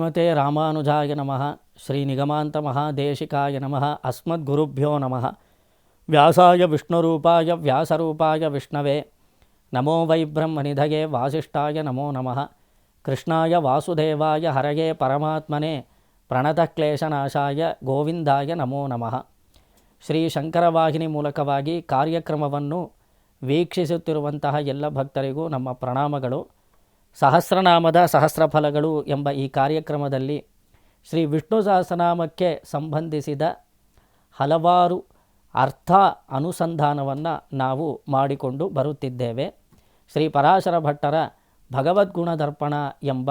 ಶ್ರೀಮತೆ ರಾಮಾನುಜಾಯ ನಮಃ. ಶ್ರೀ ನಿಗಮಾಂತ ಮಹಾದೇಶಿಕಾಯ ನಮಃ. ಅಸ್ಮದ್ಗುರುಭ್ಯೋ ನಮಃ. ವ್ಯಾಸಾಯ ವಿಷ್ಣುರೂಪಾಯ ವ್ಯಾಸರೂಪಾಯ ವಿಷ್ಣವೇ ನಮೋ ವೈ ಬ್ರಹ್ಮನಿಧಯೇ ವಾಸಿಷ್ಠಾಯ ನಮೋ ನಮಃ. ಕೃಷ್ಣಾಯ ವಾಸುದೇವಾಯ ಹರಯೇ ಪರಮಾತ್ಮನೇ ಪ್ರಣತಕ್ಲೇಶನಾಶಾಯ ಗೋವಿಂದಾಯ ನಮೋ ನಮಃ. ಶ್ರೀ ಶಂಕರವಾಹಿನಿ ಮೂಲಕವಾಗಿ ಕಾರ್ಯಕ್ರಮವನ್ನು ವೀಕ್ಷಿಸುತ್ತಿರುವಂತಹ ಎಲ್ಲ ಭಕ್ತರಿಗೂ ನಮ್ಮ ಪ್ರಣಾಮಗಳು. ಸಹಸ್ರನಾಮದ ಸಹಸ್ರಫಲಗಳು ಎಂಬ ಈ ಕಾರ್ಯಕ್ರಮದಲ್ಲಿ ಶ್ರೀ ವಿಷ್ಣು ಸಹಸ್ರನಾಮಕ್ಕೆ ಸಂಬಂಧಿಸಿದ ಹಲವಾರು ಅರ್ಥ ಅನುಸಂಧಾನವನ್ನು ನಾವು ಮಾಡಿಕೊಂಡು ಬರುತ್ತಿದ್ದೇವೆ. ಶ್ರೀ ಪರಾಶರ ಭಟ್ಟರ ಭಗವದ್ಗುಣದರ್ಪಣ ಎಂಬ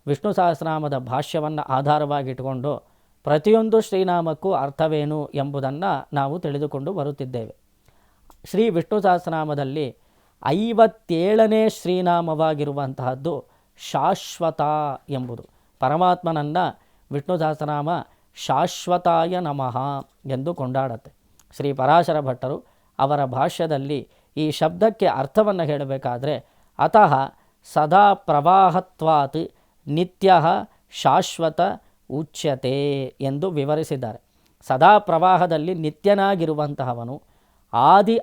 ವಿಷ್ಣು ಸಹಸ್ರನಾಮದ ಭಾಷ್ಯವನ್ನು ಆಧಾರವಾಗಿಟ್ಟುಕೊಂಡು ಪ್ರತಿಯೊಂದು ಶ್ರೀನಾಮಕ್ಕೂ ಅರ್ಥವೇನು ಎಂಬುದನ್ನು ನಾವು ತಿಳಿದುಕೊಂಡು ಬರುತ್ತಿದ್ದೇವೆ. ಶ್ರೀ ವಿಷ್ಣು ಸಹಸ್ರನಾಮದಲ್ಲಿ 57ನೇ ಶ್ರೀನಾಮವಾಗಿರುವಂತಹದ್ದು ಶಾಶ್ವತ ಎಂಬುದು. ಪರಮಾತ್ಮನನ್ನು ವಿಷ್ಣು ಸಹಸ್ರನಾಮ ಶಾಶ್ವತಾಯ ನಮಃ ಎಂದು ಕೊಂಡಾಡುತ್ತೆ. ಶ್ರೀ ಪರಾಶರ ಭಟ್ಟರು ಅವರ ಭಾಷ್ಯದಲ್ಲಿ ಈ ಶಬ್ದಕ್ಕೆ ಅರ್ಥವನ್ನು ಹೇಳಬೇಕಾದ್ರೆ ಅತಃ ಸದಾ ಪ್ರವಾಹತ್ವಾತ್ ನಿತ್ಯ ಶಾಶ್ವತ ಉಚ್ಯತೆ ಎಂದು ವಿವರಿಸಿದ್ದಾರೆ. ಸದಾ ಪ್ರವಾಹದಲ್ಲಿ ನಿತ್ಯನಾಗಿರುವಂತಹವನು, ಆದಿ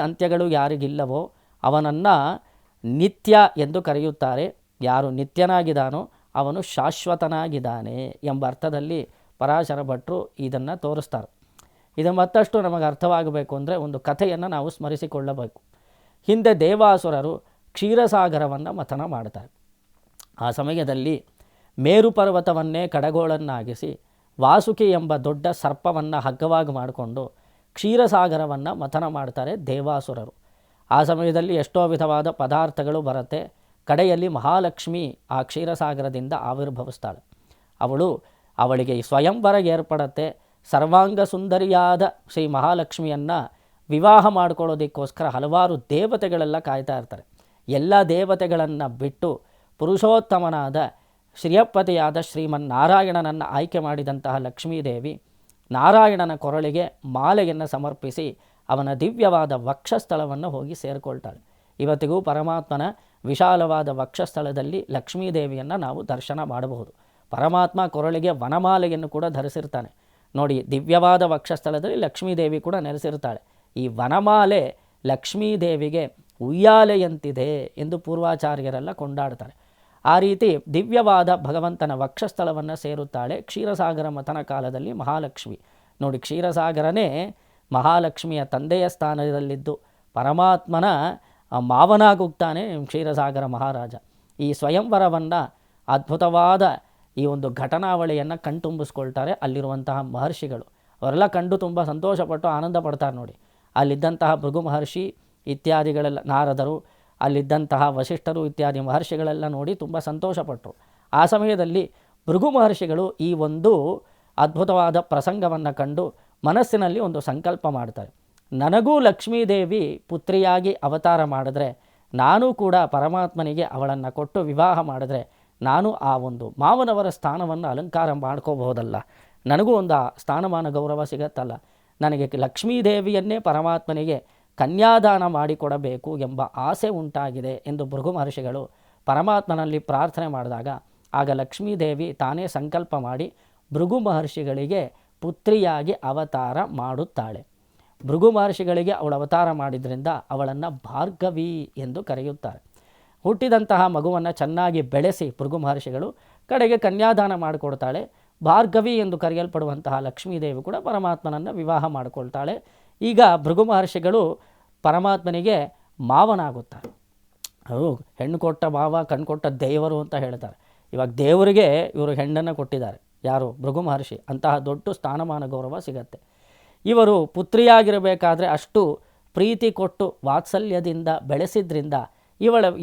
ಅಂತ್ಯಗಳು ಯಾರಿಗಿಲ್ಲವೋ ಅವನನ್ನು ನಿತ್ಯ ಎಂದು ಕರೆಯುತ್ತಾರೆ. ಯಾರು ನಿತ್ಯನಾಗಿದ್ದಾನೋ ಅವನು ಶಾಶ್ವತನಾಗಿದ್ದಾನೆ ಎಂಬ ಅರ್ಥದಲ್ಲಿ ಪರಾಶರ ಭಟ್ರು ಇದನ್ನು ತೋರಿಸ್ತಾರೆ. ಇದು ಮತ್ತಷ್ಟು ನಮಗೆ ಅರ್ಥವಾಗಬೇಕು ಅಂದರೆ ಒಂದು ಕಥೆಯನ್ನು ನಾವು ಸ್ಮರಿಸಿಕೊಳ್ಳಬೇಕು. ಹಿಂದೆ ದೇವಾಸುರರು ಕ್ಷೀರಸಾಗರವನ್ನು ಮಥನ ಮಾಡ್ತಾರೆ. ಆ ಸಮಯದಲ್ಲಿ ಮೇರು ಪರ್ವತವನ್ನೇ ಕಡಗೋಳನ್ನಾಗಿಸಿ ವಾಸುಕಿ ಎಂಬ ದೊಡ್ಡ ಸರ್ಪವನ್ನು ಹಗ್ಗವಾಗಿ ಮಾಡಿಕೊಂಡು ಕ್ಷೀರಸಾಗರವನ್ನು ಮಥನ ಮಾಡ್ತಾರೆ ದೇವಾಸುರರು. ಆ ಸಮಯದಲ್ಲಿ ಎಷ್ಟೋ ವಿಧವಾದ ಪದಾರ್ಥಗಳು ಬರುತ್ತೆ. ಕಡೆಯಲ್ಲಿ ಮಹಾಲಕ್ಷ್ಮಿ ಆ ಕ್ಷೀರಸಾಗರದಿಂದ ಆವಿರ್ಭವಿಸ್ತಾಳೆ. ಅವಳಿಗೆ ಸ್ವಯಂವರ ಏರ್ಪಡುತ್ತೆ. ಸರ್ವಾಂಗ ಸುಂದರಿಯಾದ ಶ್ರೀ ಮಹಾಲಕ್ಷ್ಮಿಯನ್ನು ವಿವಾಹ ಮಾಡಿಕೊಳ್ಳೋದಕ್ಕೋಸ್ಕರ ಹಲವಾರು ದೇವತೆಗಳೆಲ್ಲ ಕಾಯ್ತಾ ಇರ್ತಾರೆ. ಎಲ್ಲ ದೇವತೆಗಳನ್ನು ಬಿಟ್ಟು ಪುರುಷೋತ್ತಮನಾದ ಶ್ರೀಯಪತಿಯಾದ ಶ್ರೀಮನ್ನಾರಾಯಣನನ್ನು ಆಯ್ಕೆ ಮಾಡಿದಂತಹ ಲಕ್ಷ್ಮೀದೇವಿ ನಾರಾಯಣನ ಕೊರಳಿಗೆ ಮಾಲೆಯನ್ನು ಸಮರ್ಪಿಸಿ ಅವನ ದಿವ್ಯವಾದ ವಕ್ಷಸ್ಥಳವನ್ನು ಹೋಗಿ ಸೇರಿಕೊಳ್ತಾಳೆ. ಇವತ್ತಿಗೂ ಪರಮಾತ್ಮನ ವಿಶಾಲವಾದ ವಕ್ಷಸ್ಥಳದಲ್ಲಿ ಲಕ್ಷ್ಮೀದೇವಿಯನ್ನು ನಾವು ದರ್ಶನ ಮಾಡಬಹುದು. ಪರಮಾತ್ಮ ಕೊರಳಿಗೆ ವನಮಾಲೆಯನ್ನು ಕೂಡ ಧರಿಸಿರ್ತಾನೆ ನೋಡಿ. ದಿವ್ಯವಾದ ವಕ್ಷಸ್ಥಳದಲ್ಲಿ ಲಕ್ಷ್ಮೀದೇವಿ ಕೂಡ ನೆಲೆಸಿರ್ತಾಳೆ. ಈ ವನಮಾಲೆ ಲಕ್ಷ್ಮೀದೇವಿಗೆ ಉಯ್ಯಾಲೆಯಂತಿದೆ ಎಂದು ಪೂರ್ವಾಚಾರ್ಯರೆಲ್ಲ ಕೊಂಡಾಡ್ತಾರೆ. ಆ ರೀತಿ ದಿವ್ಯವಾದ ಭಗವಂತನ ವಕ್ಷಸ್ಥಳವನ್ನು ಸೇರುತ್ತಾಳೆ ಕ್ಷೀರಸಾಗರ ಮಥನ ಕಾಲದಲ್ಲಿ ಮಹಾಲಕ್ಷ್ಮಿ. ನೋಡಿ, ಕ್ಷೀರಸಾಗರನೇ ಮಹಾಲಕ್ಷ್ಮಿಯ ತಂದೆಯ ಸ್ಥಾನದಲ್ಲಿದ್ದು ಪರಮಾತ್ಮನ ಮಾವನಾಗುತ್ತಾನೆ ಕ್ಷೀರಸಾಗರ ಮಹಾರಾಜ. ಈ ಸ್ವಯಂವರವನ್ನು ಅದ್ಭುತವಾದ ಈ ಒಂದು ಘಟನಾವಳಿಯನ್ನು ಕಣ್ತುಂಬಿಸ್ಕೊಳ್ತಾರೆ ಅಲ್ಲಿರುವಂತಹ ಮಹರ್ಷಿಗಳು. ಅವರೆಲ್ಲ ಕಂಡು ತುಂಬ ಸಂತೋಷಪಟ್ಟು ಆನಂದ ಪಡ್ತಾರೆ. ನೋಡಿ, ಅಲ್ಲಿದ್ದಂತಹ ಭೃಗು ಮಹರ್ಷಿ ಇತ್ಯಾದಿಗಳೆಲ್ಲ, ನಾರದರು, ಅಲ್ಲಿದ್ದಂತಹ ವಸಿಷ್ಠರು ಇತ್ಯಾದಿ ಮಹರ್ಷಿಗಳೆಲ್ಲ ನೋಡಿ ತುಂಬ ಸಂತೋಷಪಟ್ಟರು. ಆ ಸಮಯದಲ್ಲಿ ಭೃಗು ಮಹರ್ಷಿಗಳು ಈ ಒಂದು ಅದ್ಭುತವಾದ ಪ್ರಸಂಗವನ್ನು ಕಂಡು ಮನಸ್ಸಿನಲ್ಲಿ ಒಂದು ಸಂಕಲ್ಪ ಮಾಡ್ತಾರೆ. ನನಗೂ ಲಕ್ಷ್ಮೀದೇವಿ ಪುತ್ರಿಯಾಗಿ ಅವತಾರ ಮಾಡಿದ್ರೆ, ನಾನು ಕೂಡ ಪರಮಾತ್ಮನಿಗೆ ಅವಳನ್ನು ಕೊಟ್ಟು ವಿವಾಹ ಮಾಡಿದ್ರೆ ನಾನು ಆ ಒಂದು ಮಾವನವರ ಸ್ಥಾನವನ್ನು ಅಲಂಕಾರ ಮಾಡ್ಕೋಬಹುದಲ್ಲ, ನನಗೂ ಒಂದು ಸ್ಥಾನಮಾನ ಗೌರವ ಸಿಗತ್ತಲ್ಲ, ನನಗೆ ಲಕ್ಷ್ಮೀದೇವಿಯನ್ನೇ ಪರಮಾತ್ಮನಿಗೆ ಕನ್ಯಾದಾನ ಮಾಡಿಕೊಡಬೇಕು ಎಂಬ ಆಸೆ ಉಂಟಾಗಿದೆ ಎಂದು ಭೃಗು ಮಹರ್ಷಿಗಳು ಪರಮಾತ್ಮನಲ್ಲಿ ಪ್ರಾರ್ಥನೆ ಮಾಡಿದಾಗ ಆಗ ಲಕ್ಷ್ಮೀದೇವಿ ತಾನೇ ಸಂಕಲ್ಪ ಮಾಡಿ ಭೃಗು ಮಹರ್ಷಿಗಳಿಗೆ ಪುತ್ರಿಯಾಗಿ ಅವತಾರ ಮಾಡುತ್ತಾಳೆ. ಭೃಗು ಮಹರ್ಷಿಗಳಿಗೆ ಅವಳು ಅವತಾರ ಮಾಡಿದ್ರಿಂದ ಅವಳನ್ನು ಭಾರ್ಗವಿ ಎಂದು ಕರೆಯುತ್ತಾರೆ. ಹುಟ್ಟಿದಂತಹ ಮಗುವನ್ನು ಚೆನ್ನಾಗಿ ಬೆಳೆಸಿ ಭೃಗು ಮಹರ್ಷಿಗಳು ಕಡೆಗೆ ಕನ್ಯಾದಾನ ಮಾಡಿಕೊಡ್ತಾಳೆ. ಭಾರ್ಗವಿ ಎಂದು ಕರೆಯಲ್ಪಡುವಂತಹ ಲಕ್ಷ್ಮೀದೇವಿ ಕೂಡ ಪರಮಾತ್ಮನನ್ನು ವಿವಾಹ ಮಾಡಿಕೊಳ್ತಾಳೆ. ಈಗ ಭೃಗು ಮಹರ್ಷಿಗಳು ಪರಮಾತ್ಮನಿಗೆ ಮಾವನಾಗುತ್ತಾರೆ. ಅವರು ಹೆಣ್ಣು ಕೊಟ್ಟ ಮಾವ, ಕಣ್ಣು ಕೊಟ್ಟ ದೇವರು ಅಂತ ಹೇಳ್ತಾರೆ. ಇವಾಗ ದೇವರಿಗೆ ಇವರು ಹೆಣ್ಣನ್ನು ಕೊಟ್ಟಿದ್ದಾರೆ. ಯಾರು? ಭೃಗು ಮಹರ್ಷಿ. ಅಂತಹ ದೊಡ್ಡ ಸ್ಥಾನಮಾನ ಗೌರವ ಸಿಗತ್ತೆ. ಇವರು ಪುತ್ರಿಯಾಗಿರಬೇಕಾದ್ರೆ ಅಷ್ಟು ಪ್ರೀತಿ ಕೊಟ್ಟು ವಾತ್ಸಲ್ಯದಿಂದ ಬೆಳೆಸಿದ್ರಿಂದ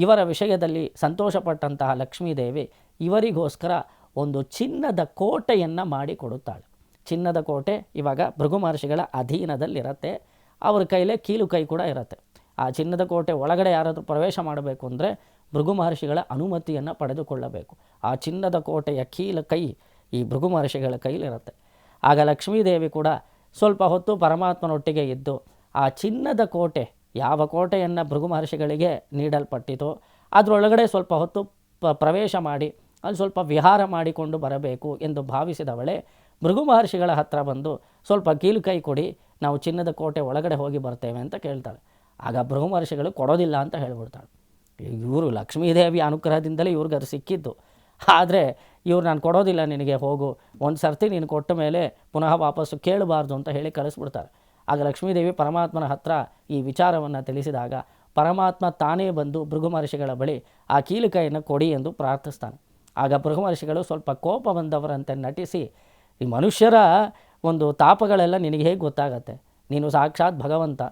ಇವರ ವಿಷಯದಲ್ಲಿ ಸಂತೋಷಪಟ್ಟಂತಹ ಲಕ್ಷ್ಮೀದೇವಿ ಇವರಿಗೋಸ್ಕರ ಒಂದು ಚಿನ್ನದ ಕೋಟೆಯನ್ನು ಮಾಡಿಕೊಡುತ್ತಾಳೆ. ಚಿನ್ನದ ಕೋಟೆ ಇವಾಗ ಭೃಗು ಮಹರ್ಷಿಗಳ ಅಧೀನದಲ್ಲಿರುತ್ತೆ. ಅವ್ರ ಕೈಲೇ ಕೀಲು ಕೈ ಕೂಡ ಇರುತ್ತೆ. ಆ ಚಿನ್ನದ ಕೋಟೆ ಒಳಗಡೆ ಯಾರಾದರೂ ಪ್ರವೇಶ ಮಾಡಬೇಕು ಅಂದರೆ ಭೃಗು ಮಹರ್ಷಿಗಳ ಅನುಮತಿಯನ್ನು ಪಡೆದುಕೊಳ್ಳಬೇಕು. ಆ ಚಿನ್ನದ ಕೋಟೆಯ ಕೀಲು ಕೈ ಈ ಭೃಗು ಮಹರ್ಷಿಗಳ ಕೈಲಿರುತ್ತೆ. ಆಗ ಲಕ್ಷ್ಮೀದೇವಿ ಕೂಡ ಸ್ವಲ್ಪ ಹೊತ್ತು ಪರಮಾತ್ಮನೊಟ್ಟಿಗೆ ಇದ್ದು ಆ ಚಿನ್ನದ ಕೋಟೆ, ಯಾವ ಕೋಟೆಯನ್ನು ಭೃಗು ಮಹರ್ಷಿಗಳಿಗೆ ನೀಡಲ್ಪಟ್ಟಿತೋ ಅದರೊಳಗಡೆ ಸ್ವಲ್ಪ ಹೊತ್ತು ಪ್ರವೇಶ ಮಾಡಿ ಅಲ್ಲಿ ಸ್ವಲ್ಪ ವಿಹಾರ ಮಾಡಿಕೊಂಡು ಬರಬೇಕು ಎಂದು ಭಾವಿಸಿದವಳೆ ಭೃಗು ಮಹರ್ಷಿಗಳ ಹತ್ರ ಬಂದು ಸ್ವಲ್ಪ ಕೀಲು ಕೈ ಕೊಡಿ, ನಾವು ಚಿನ್ನದ ಕೋಟೆ ಒಳಗಡೆ ಹೋಗಿ ಬರ್ತೇವೆ ಅಂತ ಕೇಳ್ತಾಳೆ. ಆಗ ಭೃಗು ಮಹರ್ಷಿಗಳು ಕೊಡೋದಿಲ್ಲ ಅಂತ ಹೇಳ್ಬಿಡ್ತಾಳೆ. ಇವರು ಲಕ್ಷ್ಮೀದೇವಿ ಅನುಗ್ರಹದಿಂದಲೇ ಇವ್ರಿಗೆ ಅದು ಸಿಕ್ಕಿದ್ದು. ಆದರೆ ಇವ್ರು ನಾನು ಕೊಡೋದಿಲ್ಲ ನಿನಗೆ, ಹೋಗು, ಒಂದು ಸರ್ತಿ ನೀನು ಕೊಟ್ಟ ಮೇಲೆ ಪುನಃ ವಾಪಸ್ಸು ಕೇಳಬಾರ್ದು ಅಂತ ಹೇಳಿ ಕಳಿಸ್ಬಿಡ್ತಾರೆ. ಆಗ ಲಕ್ಷ್ಮೀದೇವಿ ಪರಮಾತ್ಮನ ಹತ್ರ ಈ ವಿಚಾರವನ್ನು ತಿಳಿಸಿದಾಗ ಪರಮಾತ್ಮ ತಾನೇ ಬಂದು ಭೃಗು ಮಹರ್ಷಿಗಳ ಬಳಿ ಆ ಕೀಲುಕೈಯನ್ನು ಕೊಡಿ ಎಂದು ಪ್ರಾರ್ಥಿಸ್ತಾನೆ. ಆಗ ಭೃಗು ಮಹರ್ಷಿಗಳು ಸ್ವಲ್ಪ ಕೋಪ ಬಂದವರಂತೆ ನಟಿಸಿ, ಈ ಮನುಷ್ಯರ ಒಂದು ತಾಪಗಳೆಲ್ಲ ನಿನಗೆ ಹೇಗೆ ಗೊತ್ತಾಗತ್ತೆ, ನೀನು ಸಾಕ್ಷಾತ್ ಭಗವಂತ,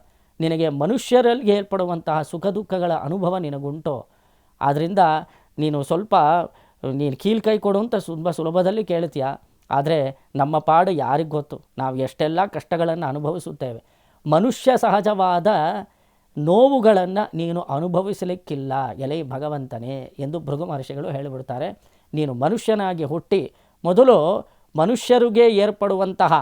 ನಿನಗೆ ಮನುಷ್ಯರಲ್ಲಿ ಏರ್ಪಡುವಂತಹ ಸುಖ ದುಃಖಗಳ ಅನುಭವ ನಿನಗುಂಟು, ಆದ್ದರಿಂದ ನೀನು ಸ್ವಲ್ಪ ನೀನು ಕೀಲ್ಕೈ ಕೊಡು ಅಂತ ತುಂಬ ಸುಲಭದಲ್ಲಿ ಕೇಳ್ತೀಯ, ಆದರೆ ನಮ್ಮ ಪಾಡು ಯಾರಿಗೆ ಗೊತ್ತು, ನಾವು ಎಷ್ಟೆಲ್ಲ ಕಷ್ಟಗಳನ್ನು ಅನುಭವಿಸುತ್ತೇವೆ, ಮನುಷ್ಯ ಸಹಜವಾದ ನೋವುಗಳನ್ನು ನೀನು ಅನುಭವಿಸಲಿಕ್ಕಿಲ್ಲ ಎಲೆ ಭಗವಂತನೇ ಎಂದು ಭೃಗು ಮಹರ್ಷಿಗಳು ಹೇಳಿಬಿಡ್ತಾರೆ. ನೀನು ಮನುಷ್ಯನಾಗಿ ಹುಟ್ಟಿ ಮೊದಲು ಮನುಷ್ಯರಿಗೆ ಏರ್ಪಡುವಂತಹ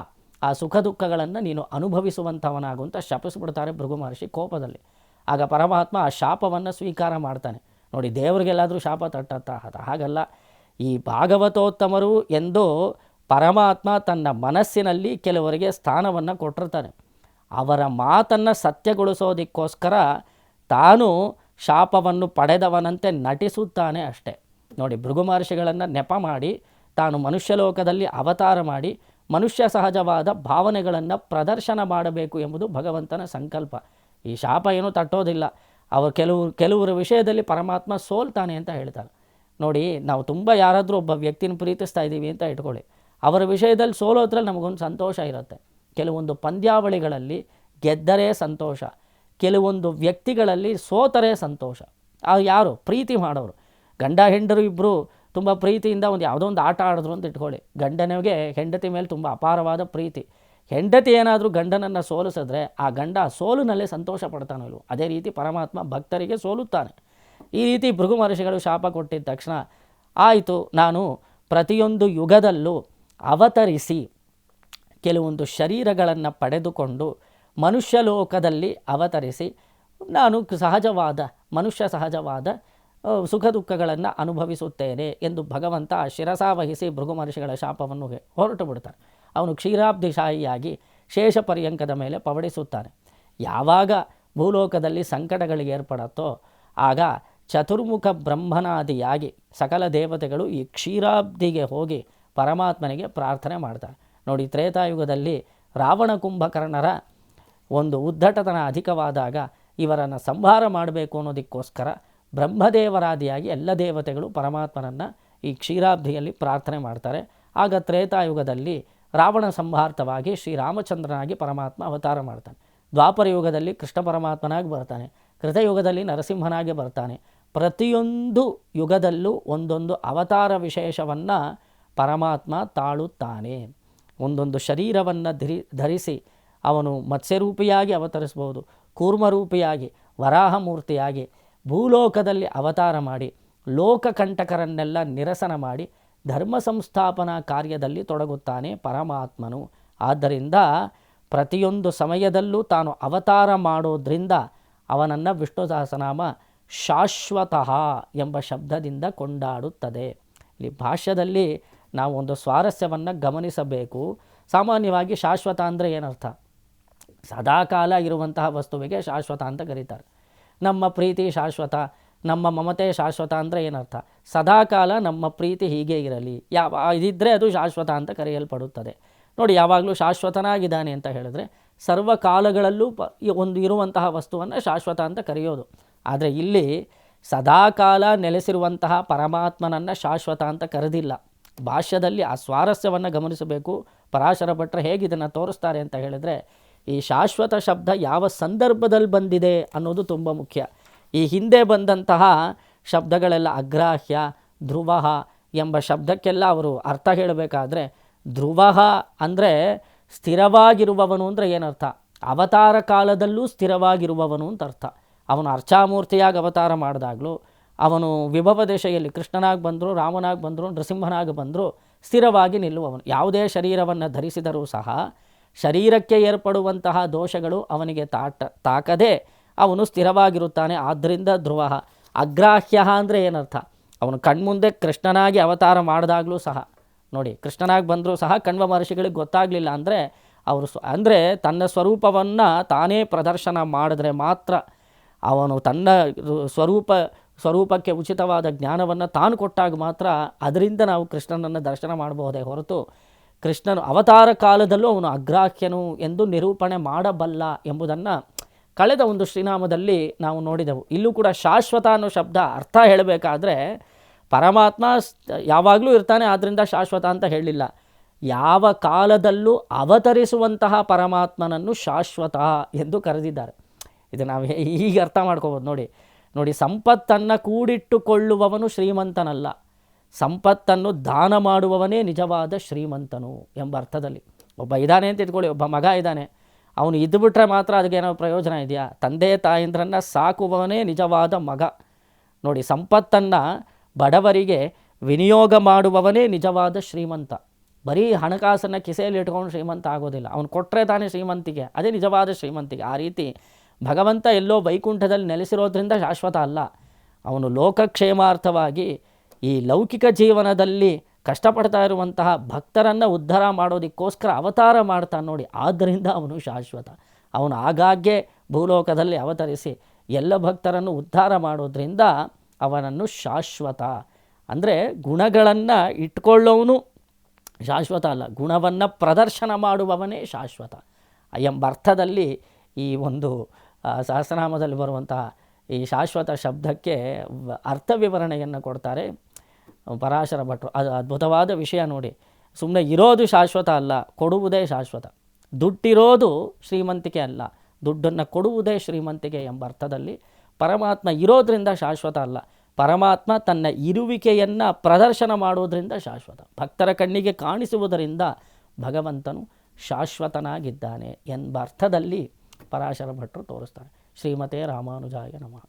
ಆ ಸುಖ ದುಃಖಗಳನ್ನು ನೀನು ಅನುಭವಿಸುವಂಥವನಾಗುವಂತ ಶಪಿಸ್ಬಿಡ್ತಾರೆ ಭೃಗು ಮಹರ್ಷಿ ಕೋಪದಲ್ಲಿ. ಆಗ ಪರಮಾತ್ಮ ಆ ಶಾಪವನ್ನು ಸ್ವೀಕಾರ ಮಾಡ್ತಾನೆ. ನೋಡಿ, ದೇವರಿಗೆಲ್ಲಾದರೂ ಶಾಪ ತಟ್ಟತ್ತ? ಹಾಗಲ್ಲ. ಈ ಭಾಗವತೋತ್ತಮರು ಎಂದು ಪರಮಾತ್ಮ ತನ್ನ ಮನಸ್ಸಿನಲ್ಲಿ ಕೆಲವರಿಗೆ ಸ್ಥಾನವನ್ನು ಕೊಟ್ಟಿರ್ತಾನೆ. ಅವರ ಮಾತನ್ನು ಸತ್ಯಗೊಳಿಸೋದಕ್ಕೋಸ್ಕರ ತಾನು ಶಾಪವನ್ನು ಪಡೆದವನಂತೆ ನಟಿಸುತ್ತಾನೆ ಅಷ್ಟೇ. ನೋಡಿ, ಭೃಗು ಮಹರ್ಷಿಗಳನ್ನು ನೆಪ ಮಾಡಿ ತಾನು ಮನುಷ್ಯಲೋಕದಲ್ಲಿ ಅವತಾರ ಮಾಡಿ ಮನುಷ್ಯ ಸಹಜವಾದ ಭಾವನೆಗಳನ್ನು ಪ್ರದರ್ಶನ ಮಾಡಬೇಕು ಎಂಬುದು ಭಗವಂತನ ಸಂಕಲ್ಪ. ಈ ಶಾಪ ಏನೂ ತಟ್ಟೋದಿಲ್ಲ. ಅವರು ಕೆಲವರ ವಿಷಯದಲ್ಲಿ ಪರಮಾತ್ಮ ಸೋಲ್ತಾನೆ ಅಂತ ಹೇಳ್ತಾರೆ. ನೋಡಿ, ನಾವು ತುಂಬ ಯಾರಾದರೂ ಒಬ್ಬ ವ್ಯಕ್ತಿನ ಪ್ರೀತಿಸ್ತಾ ಇದ್ದೀವಿ ಅಂತ ಇಟ್ಕೊಳ್ಳಿ, ಅವರ ವಿಷಯದಲ್ಲಿ ಸೋಲೋದ್ರಲ್ಲಿ ನಮಗೊಂದು ಸಂತೋಷ ಇರುತ್ತೆ. ಕೆಲವೊಂದು ಪಂದ್ಯಾವಳಿಗಳಲ್ಲಿ ಗೆದ್ದರೆ ಸಂತೋಷ, ಕೆಲವೊಂದು ವ್ಯಕ್ತಿಗಳಲ್ಲಿ ಸೋತರೆ ಸಂತೋಷ. ಯಾರು ಪ್ರೀತಿ ಮಾಡೋರು, ಗಂಡ ಹೆಂಡರು ಇಬ್ಬರು ತುಂಬ ಪ್ರೀತಿಯಿಂದ ಯಾವುದೋ ಒಂದು ಆಟ ಆಡಿದ್ರು ಅಂತ ಇಟ್ಕೊಳ್ಳಿ, ಗಂಡನಿಗೆ ಹೆಂಡತಿ ಮೇಲೆ ತುಂಬ ಅಪಾರವಾದ ಪ್ರೀತಿ, ಹೆಂಡತಿ ಏನಾದರೂ ಗಂಡನನ್ನು ಸೋಲಿಸಿದ್ರೆ ಆ ಗಂಡ ಸೋಲಿನಲ್ಲೇ ಸಂತೋಷ ಪಡ್ತಾನಲ್ವ, ಅದೇ ರೀತಿ ಪರಮಾತ್ಮ ಭಕ್ತರಿಗೆ ಸೋಲುತ್ತಾನೆ. ಈ ರೀತಿ ಭೃಗು ಮಹರ್ಷಿಗಳು ಶಾಪ ಕೊಟ್ಟಿದ್ದ ತಕ್ಷಣ ಆಯಿತು, ನಾನು ಪ್ರತಿಯೊಂದು ಯುಗದಲ್ಲೂ ಅವತರಿಸಿ ಕೆಲವೊಂದು ಶರೀರಗಳನ್ನು ಪಡೆದುಕೊಂಡು ಮನುಷ್ಯ ಲೋಕದಲ್ಲಿ ಅವತರಿಸಿ ನಾನು ಮನುಷ್ಯ ಸಹಜವಾದ ಸುಖ ದುಃಖಗಳನ್ನು ಅನುಭವಿಸುತ್ತೇನೆ ಎಂದು ಭಗವಂತ ಶಿರಸಾವಹಿಸಿ ಭೃಗು ಮಹರ್ಷಿಗಳ ಶಾಪವನ್ನು ಹೊರಟು ಬಿಡ್ತಾರೆ. ಅವನು ಕ್ಷೀರಾಬ್ಧಿಶಾಹಿಯಾಗಿ ಶೇಷ ಪರ್ಯಂಕದ ಮೇಲೆ ಪವಡಿಸುತ್ತಾನೆ. ಯಾವಾಗ ಭೂಲೋಕದಲ್ಲಿ ಸಂಕಟಗಳು ಏರ್ಪಡುತ್ತೋ ಆಗ ಚತುರ್ಮುಖ ಬ್ರಹ್ಮನಾದಿಯಾಗಿ ಸಕಲ ದೇವತೆಗಳು ಈ ಕ್ಷೀರಾಬ್ಧಿಗೆ ಹೋಗಿ ಪರಮಾತ್ಮನಿಗೆ ಪ್ರಾರ್ಥನೆ ಮಾಡ್ತಾರೆ. ನೋಡಿ, ತ್ರೇತಾಯುಗದಲ್ಲಿ ರಾವಣ ಕುಂಭಕರ್ಣರ ಒಂದು ಉದ್ದಟತನ ಅಧಿಕವಾದಾಗ ಇವರನ್ನು ಸಂಹಾರ ಮಾಡಬೇಕು ಅನ್ನೋದಕ್ಕೋಸ್ಕರ ಬ್ರಹ್ಮದೇವರಾದಿಯಾಗಿ ಎಲ್ಲ ದೇವತೆಗಳು ಪರಮಾತ್ಮನನ್ನು ಈ ಕ್ಷೀರಾಬ್ಧಿಯಲ್ಲಿ ಪ್ರಾರ್ಥನೆ ಮಾಡ್ತಾರೆ. ಆಗ ತ್ರೇತಾಯುಗದಲ್ಲಿ ರಾವಣ ಸಂಹಾರ್ಥವಾಗಿ ಶ್ರೀರಾಮಚಂದ್ರನಾಗಿ ಪರಮಾತ್ಮ ಅವತಾರ ಮಾಡ್ತಾನೆ. ದ್ವಾಪರ ಯುಗದಲ್ಲಿ ಕೃಷ್ಣ ಪರಮಾತ್ಮನಾಗಿ ಬರ್ತಾನೆ, ಕೃತಯುಗದಲ್ಲಿ ನರಸಿಂಹನಾಗಿ ಬರ್ತಾನೆ. ಪ್ರತಿಯೊಂದು ಯುಗದಲ್ಲೂ ಒಂದೊಂದು ಅವತಾರ ವಿಶೇಷವನ್ನು ಪರಮಾತ್ಮ ತಾಳುತ್ತಾನೆ. ಒಂದೊಂದು ಶರೀರವನ್ನು ಧರಿಸಿ ಅವನು ಮತ್ಸ್ಯರೂಪಿಯಾಗಿ ಅವತರಿಸ್ಬೋದು, ಕೂರ್ಮರೂಪಿಯಾಗಿ, ವರಾಹಮೂರ್ತಿಯಾಗಿ ಭೂಲೋಕದಲ್ಲಿ ಅವತಾರ ಮಾಡಿ ಲೋಕಕಂಟಕರನ್ನೆಲ್ಲ ನಿರಸನ ಮಾಡಿ ಧರ್ಮ ಸಂಸ್ಥಾಪನಾ ಕಾರ್ಯದಲ್ಲಿ ತೊಡಗುತ್ತಾನೆ ಪರಮಾತ್ಮನು. ಆದ್ದರಿಂದ ಪ್ರತಿಯೊಂದು ಸಮಯದಲ್ಲೂ ತಾನು ಅವತಾರ ಮಾಡೋದ್ರಿಂದ ಅವನನ್ನು ವಿಷ್ಣು ಸಹಸ್ರನಾಮ ಶಾಶ್ವತಃ ಎಂಬ ಶಬ್ದದಿಂದ ಕೊಂಡಾಡುತ್ತದೆ. ಇಲ್ಲಿ ಭಾಷ್ಯದಲ್ಲಿ ನಾವು ಒಂದು ಸ್ವಾರಸ್ಯವನ್ನು ಗಮನಿಸಬೇಕು. ಸಾಮಾನ್ಯವಾಗಿ ಶಾಶ್ವತ ಅಂದರೆ ಏನರ್ಥ? ಸದಾಕಾಲ ಇರುವಂತಹ ವಸ್ತುವಿಗೆ ಶಾಶ್ವತ ಅಂತ ಕರೀತಾರೆ. ನಮ್ಮ ಪ್ರೀತಿ ಶಾಶ್ವತ, ನಮ್ಮ ಮಮತೆ ಶಾಶ್ವತ ಅಂದರೆ ಏನರ್ಥ? ಸದಾಕಾಲ ನಮ್ಮ ಪ್ರೀತಿ ಹೀಗೆ ಇರಲಿ, ಇದಿದ್ದರೆ ಅದು ಶಾಶ್ವತ ಅಂತ ಕರೆಯಲ್ಪಡುತ್ತದೆ. ನೋಡಿ, ಯಾವಾಗಲೂ ಶಾಶ್ವತನಾಗಿದ್ದಾನೆ ಅಂತ ಹೇಳಿದ್ರೆ ಸರ್ವಕಾಲಗಳಲ್ಲೂ ಒಂದು ಇರುವಂತಹ ವಸ್ತುವನ್ನು ಶಾಶ್ವತ ಅಂತ ಕರೆಯೋದು. ಆದರೆ ಇಲ್ಲಿ ಸದಾಕಾಲ ನೆಲೆಸಿರುವಂತಹ ಪರಮಾತ್ಮನನ್ನು ಶಾಶ್ವತ ಅಂತ ಕರೆದಿಲ್ಲ. ಭಾಷ್ಯದಲ್ಲಿ ಆ ಸ್ವಾರಸ್ಯವನ್ನು ಗಮನಿಸಬೇಕು. ಪರಾಶರ ಭಟ್ರು ಹೇಗೆ ಇದನ್ನು ತೋರಿಸ್ತಾರೆ ಅಂತ ಹೇಳಿದರೆ, ಈ ಶಾಶ್ವತ ಶಬ್ದ ಯಾವ ಸಂದರ್ಭದಲ್ಲಿ ಬಂದಿದೆ ಅನ್ನೋದು ತುಂಬ ಮುಖ್ಯ. ಈ ಹಿಂದೆ ಬಂದಂತಹ ಶಬ್ದಗಳೆಲ್ಲ ಅಗ್ರಾಹ್ಯ, ಧ್ರುವ ಎಂಬ ಶಬ್ದಕ್ಕೆಲ್ಲ ಅವರು ಅರ್ಥ ಹೇಳಬೇಕಾದ್ರೆ, ಧ್ರುವ ಅಂದರೆ ಸ್ಥಿರವಾಗಿರುವವನು ಅಂದರೆ ಏನರ್ಥ? ಅವತಾರ ಕಾಲದಲ್ಲೂ ಸ್ಥಿರವಾಗಿರುವವನು ಅಂತ ಅರ್ಥ. ಅವನು ಅರ್ಚಾಮೂರ್ತಿಯಾಗಿ ಅವತಾರ ಮಾಡಿದಾಗಲೂ, ಅವನು ವಿಭವ ದಶೆಯಲ್ಲಿ ಕೃಷ್ಣನಾಗಿ ಬಂದರು, ರಾಮನಾಗಿ ಬಂದರು, ನರಸಿಂಹನಾಗಿ ಬಂದರು, ಸ್ಥಿರವಾಗಿ ನಿಲ್ಲುವವನು. ಯಾವುದೇ ಶರೀರವನ್ನು ಧರಿಸಿದರೂ ಸಹ ಶರೀರಕ್ಕೆ ಏರ್ಪಡುವಂತಹ ದೋಷಗಳು ಅವನಿಗೆ ತಾಕದೆ ಅವನು ಸ್ಥಿರವಾಗಿರುತ್ತಾನೆ. ಆದ್ದರಿಂದ ಧ್ರುವ. ಅಗ್ರಾಹ್ಯ ಅಂದರೆ ಏನರ್ಥ? ಅವನು ಕಣ್ಮುಂದೆ ಕೃಷ್ಣನಾಗಿ ಅವತಾರ ಮಾಡಿದಾಗಲೂ ಸಹ ನೋಡಿ, ಕೃಷ್ಣನಾಗಿ ಬಂದರೂ ಸಹ ಕಣ್ವ ಮಹರ್ಷಿಗಳಿಗೆ ಗೊತ್ತಾಗಲಿಲ್ಲ. ಅಂದರೆ ಅವರು ಅಂದರೆ ತನ್ನ ಸ್ವರೂಪವನ್ನು ತಾನೇ ಪ್ರದರ್ಶನ ಮಾಡಿದ್ರೆ ಮಾತ್ರ, ಅವನು ತನ್ನ ಸ್ವರೂಪಕ್ಕೆ ಉಚಿತವಾದ ಜ್ಞಾನವನ್ನು ತಾನು ಕೊಟ್ಟಾಗ ಮಾತ್ರ ಅದರಿಂದ ನಾವು ಕೃಷ್ಣನನ್ನು ದರ್ಶನ ಮಾಡಬಹುದೇ ಹೊರತು ಕೃಷ್ಣನು ಅವತಾರ ಕಾಲದಲ್ಲೂ ಅವನು ಅಗ್ರಾಹ್ಯನು ಎಂದು ನಿರೂಪಣೆ ಮಾಡಬಲ್ಲ ಎಂಬುದನ್ನು ಕಳೆದ ಒಂದು ಶ್ರೀನಾಮದಲ್ಲಿ ನಾವು ನೋಡಿದೆವು. ಇಲ್ಲೂ ಕೂಡ ಶಾಶ್ವತ ಅನ್ನೋ ಶಬ್ದ ಅರ್ಥ ಹೇಳಬೇಕಾದ್ರೆ ಪರಮಾತ್ಮ ಯಾವಾಗಲೂ ಇರ್ತಾನೆ, ಆದ್ದರಿಂದ ಶಾಶ್ವತ ಅಂತ ಹೇಳಲಿಲ್ಲ. ಯಾವ ಕಾಲದಲ್ಲೂ ಅವತರಿಸುವಂತಹ ಪರಮಾತ್ಮನನ್ನು ಶಾಶ್ವತ ಎಂದು ಕರೆದಿದ್ದಾರೆ. ಇದು ನಾವು ಹೀಗೆ ಅರ್ಥ ಮಾಡ್ಕೋಬೋದು. ನೋಡಿ, ಸಂಪತ್ತನ್ನು ಕೂಡಿಟ್ಟುಕೊಳ್ಳುವವನು ಶ್ರೀಮಂತನಲ್ಲ, ಸಂಪತ್ತನ್ನು ದಾನ ಮಾಡುವವನೇ ನಿಜವಾದ ಶ್ರೀಮಂತನು ಎಂಬ ಅರ್ಥದಲ್ಲಿ. ಒಬ್ಬ ಇದ್ದಾನೆ ಅಂತ ಇಟ್ಕೊಳ್ಳಿ, ಒಬ್ಬ ಮಗ ಇದ್ದಾನೆ, ಅವನು ಇದ್ದುಬಿಟ್ರೆ ಮಾತ್ರ ಅದಕ್ಕೇನೋ ಪ್ರಯೋಜನ ಇದೆಯಾ? ತಂದೆ ತಾಯಂದ್ರನ್ನು ಸಾಕುವವನೇ ನಿಜವಾದ ಮಗ. ನೋಡಿ, ಸಂಪತ್ತನ್ನು ಬಡವರಿಗೆ ವಿನಿಯೋಗ ಮಾಡುವವನೇ ನಿಜವಾದ ಶ್ರೀಮಂತ. ಬರೀ ಹಣಕಾಸನ್ನು ಕಿಸೆಯಲ್ಲಿ ಇಟ್ಕೊಂಡು ಶ್ರೀಮಂತ ಆಗೋದಿಲ್ಲ, ಅವನು ಕೊಟ್ಟರೆ ತಾನೇ ಶ್ರೀಮಂತಿಗೆ, ಅದೇ ನಿಜವಾದ ಶ್ರೀಮಂತಿಗೆ. ಆ ರೀತಿ ಭಗವಂತ ಎಲ್ಲೋ ವೈಕುಂಠದಲ್ಲಿ ನೆಲೆಸಿರೋದ್ರಿಂದ ಶಾಶ್ವತ ಅಲ್ಲ, ಅವನು ಲೋಕಕ್ಷೇಮಾರ್ಥವಾಗಿ ಈ ಲೌಕಿಕ ಜೀವನದಲ್ಲಿ ಕಷ್ಟಪಡ್ತಾ ಇರುವಂತಹ ಭಕ್ತರನ್ನು ಉದ್ಧಾರ ಮಾಡೋದಕ್ಕೋಸ್ಕರ ಅವತಾರ ಮಾಡ್ತಾನೆ ನೋಡಿ, ಆದ್ದರಿಂದ ಅವನು ಶಾಶ್ವತ. ಅವನು ಆಗಾಗ್ಗೆ ಭೂಲೋಕದಲ್ಲಿ ಅವತರಿಸಿ ಎಲ್ಲ ಭಕ್ತರನ್ನು ಉದ್ಧಾರ ಮಾಡೋದ್ರಿಂದ ಅವನನ್ನು ಶಾಶ್ವತ. ಅಂದರೆ ಗುಣಗಳನ್ನು ಇಟ್ಕೊಳ್ಳೋವನು ಶಾಶ್ವತ ಅಲ್ಲ, ಗುಣವನ್ನು ಪ್ರದರ್ಶನ ಮಾಡುವವನೇ ಶಾಶ್ವತ ಎಂಬ ಅರ್ಥದಲ್ಲಿ ಈ ಒಂದು ಸಹಸ್ರನಾಮದಲ್ಲಿ ಬರುವಂತಹ ಈ ಶಾಶ್ವತ ಶಬ್ದಕ್ಕೆ ಅರ್ಥ ವಿವರಣೆಯನ್ನು ಕೊಡ್ತಾರೆ ಪರಾಶರ ಭಟ್ರು. ಅದು ಅದ್ಭುತವಾದ ವಿಷಯ ನೋಡಿ. ಸುಮ್ಮನೆ ಇರೋದು ಶಾಶ್ವತ ಅಲ್ಲ, ಕೊಡುವುದೇ ಶಾಶ್ವತ. ದುಡ್ಡಿರೋದು ಶ್ರೀಮಂತಿಕೆ ಅಲ್ಲ, ದುಡ್ಡನ್ನು ಕೊಡುವುದೇ ಶ್ರೀಮಂತಿಕೆ ಎಂಬ ಅರ್ಥದಲ್ಲಿ ಪರಮಾತ್ಮ ಇರೋದರಿಂದ ಶಾಶ್ವತ ಅಲ್ಲ, ಪರಮಾತ್ಮ ತನ್ನ ಇರುವಿಕೆಯನ್ನು ಪ್ರದರ್ಶನ ಮಾಡೋದರಿಂದ ಶಾಶ್ವತ. ಭಕ್ತರ ಕಣ್ಣಿಗೆ ಕಾಣಿಸುವುದರಿಂದ ಭಗವಂತನು ಶಾಶ್ವತನಾಗಿದ್ದಾನೆ ಎಂಬ ಅರ್ಥದಲ್ಲಿ ಪರಾಶರ ಭಟ್ರು ತೋರಿಸ್ತಾರೆ. ಶ್ರೀಮತೆ ರಾಮಾನುಜಾಯ ನಮಃ.